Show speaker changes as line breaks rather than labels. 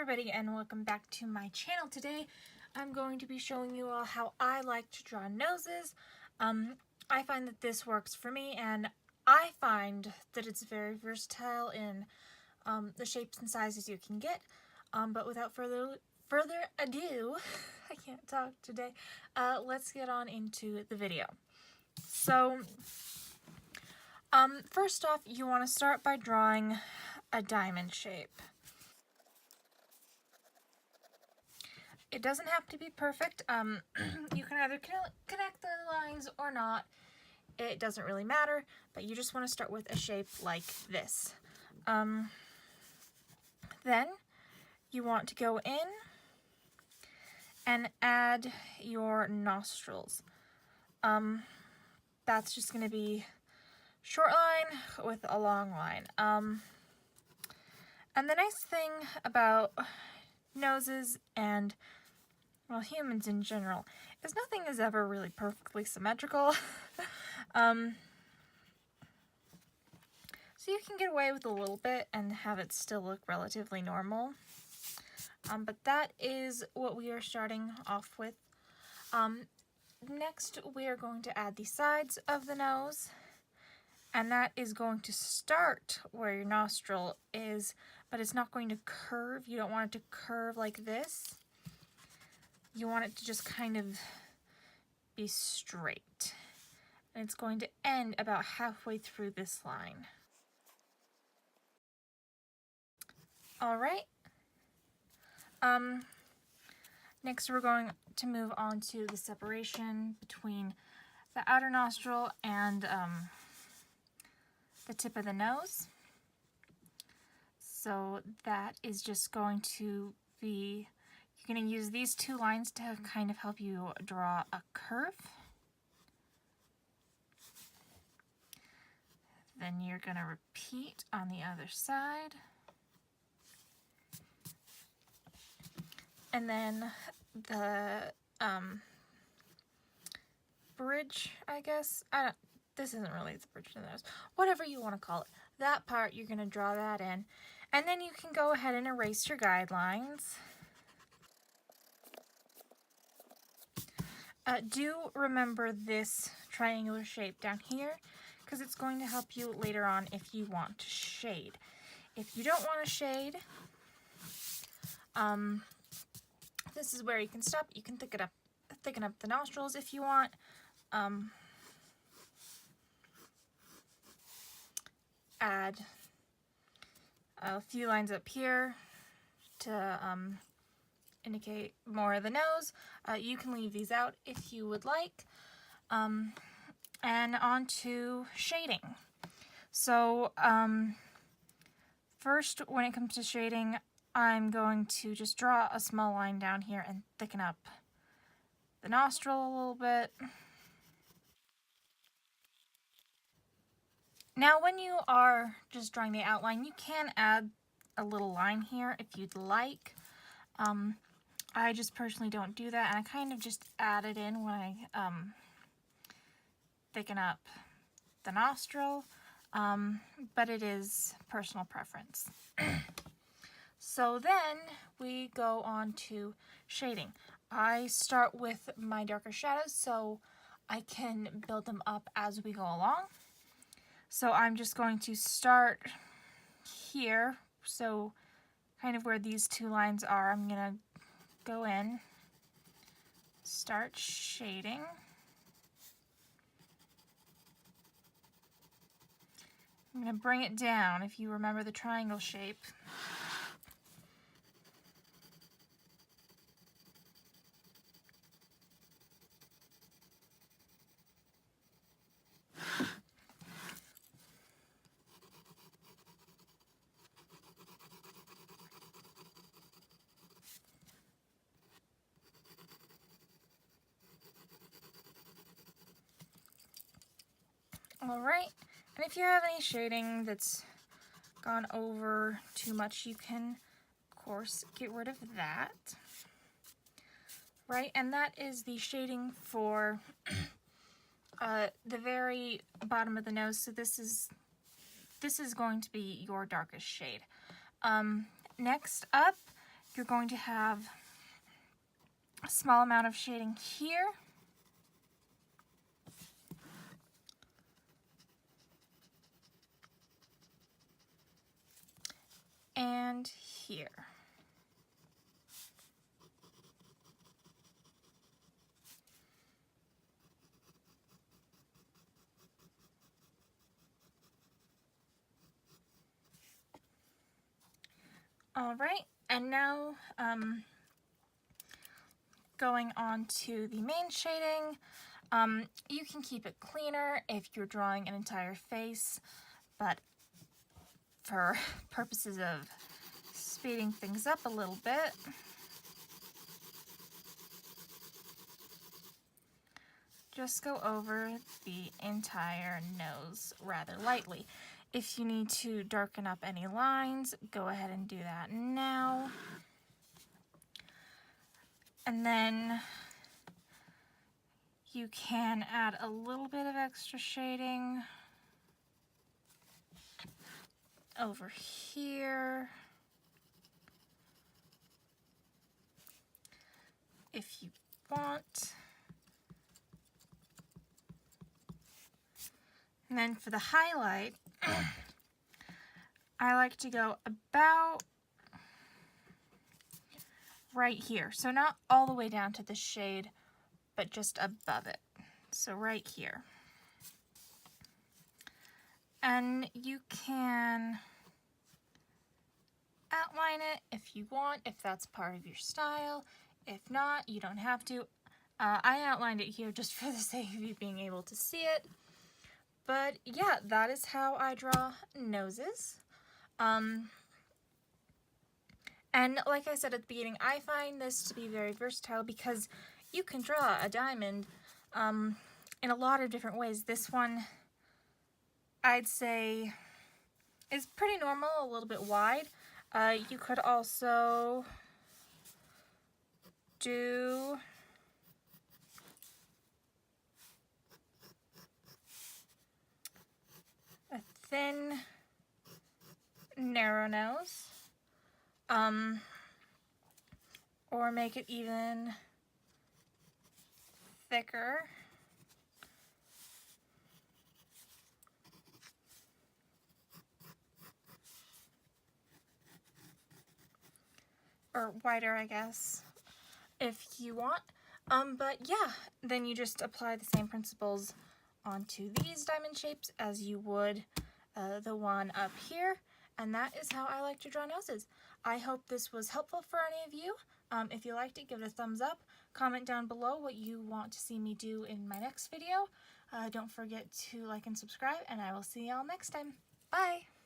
everybody, and welcome back to my channel. Today I'm going to be showing you all how I like to draw noses. I find that this works for me, and I find that it's very versatile in the shapes and sizes you can get. But without further ado, I can't talk today, let's get on into the video. So first off, you want to start by drawing a diamond shape. It doesn't have to be perfect. You can either connect the lines or not. It doesn't really matter, but you just want to start with a shape like this. Then you want to go in and add your nostrils. That's just going to be short line with a long line. And the nice thing about noses and, well, humans in general, is nothing is ever really perfectly symmetrical. So you can get away with a little bit and have it still look relatively normal. But that is what we are starting off with. Next, we are going to add the sides of the nose, and that is going to start where your nostril is, but it's not going to curve. You don't want it to curve like this. You want it to just kind of be straight. And it's going to end about halfway through this line. All right. Next we're going to move on to the separation between the outer nostril and the tip of the nose. So that is just going to be, you're going to use these two lines to kind of help you draw a curve. Then you're going to repeat on the other side. And then the bridge, I guess. This isn't really the bridge of the nose. Whatever you want to call it. That part, you're going to draw that in. And then you can go ahead and erase your guidelines. Do remember this triangular shape down here, because it's going to help you later on if you want to shade. If you don't want to shade, this is where you can stop. You can thicken up the nostrils if you want. Add a few lines up here to indicate more of the nose. You can leave these out if you would like. And on to shading. So first, when it comes to shading, I'm going to just draw a small line down here and thicken up the nostril a little bit. Now when you are just drawing the outline, you can add a little line here if you'd like. I just personally don't do that, and I kind of just add it in when I thicken up the nostril, but it is personal preference. So then we go on to shading. I start with my darker shadows so I can build them up as we go along. So I'm just going to start here, so kind of where these two lines are, I'm going to go in, start shading. I'm going to bring it down if you remember the triangle shape. Alright, and if you have any shading that's gone over too much, you can, of course, get rid of that. Right, and that is the shading for the very bottom of the nose. So this is going to be your darkest shade. Next up, you're going to have a small amount of shading here. And here. All right, and now going on to the main shading. You can keep it cleaner if you're drawing an entire face, but for purposes of speeding things up a little bit, just go over the entire nose rather lightly. If you need to darken up any lines, go ahead and do that now. And then you can add a little bit of extra shading over here if you want. And then for the highlight, I like to go about right here. So not all the way down to the shade, but just above it. So right here. And you can outline it if you want, if that's part of your style. If not, you don't have to. I outlined it here just for the sake of you being able to see it. But yeah, that is how I draw noses. And like I said at the beginning, I find this to be very versatile because you can draw a diamond in a lot of different ways. This one, I'd say, is pretty normal, a little bit wide. You could also do a thin, narrow nose, or make it even thicker. Or wider, I guess, if you want. But yeah, then you just apply the same principles onto these diamond shapes as you would the one up here. And that is how I like to draw noses. I hope this was helpful for any of you. If you liked it, give it a thumbs up. Comment down below what you want to see me do in my next video. Don't forget to like and subscribe, and I will see y'all next time. Bye!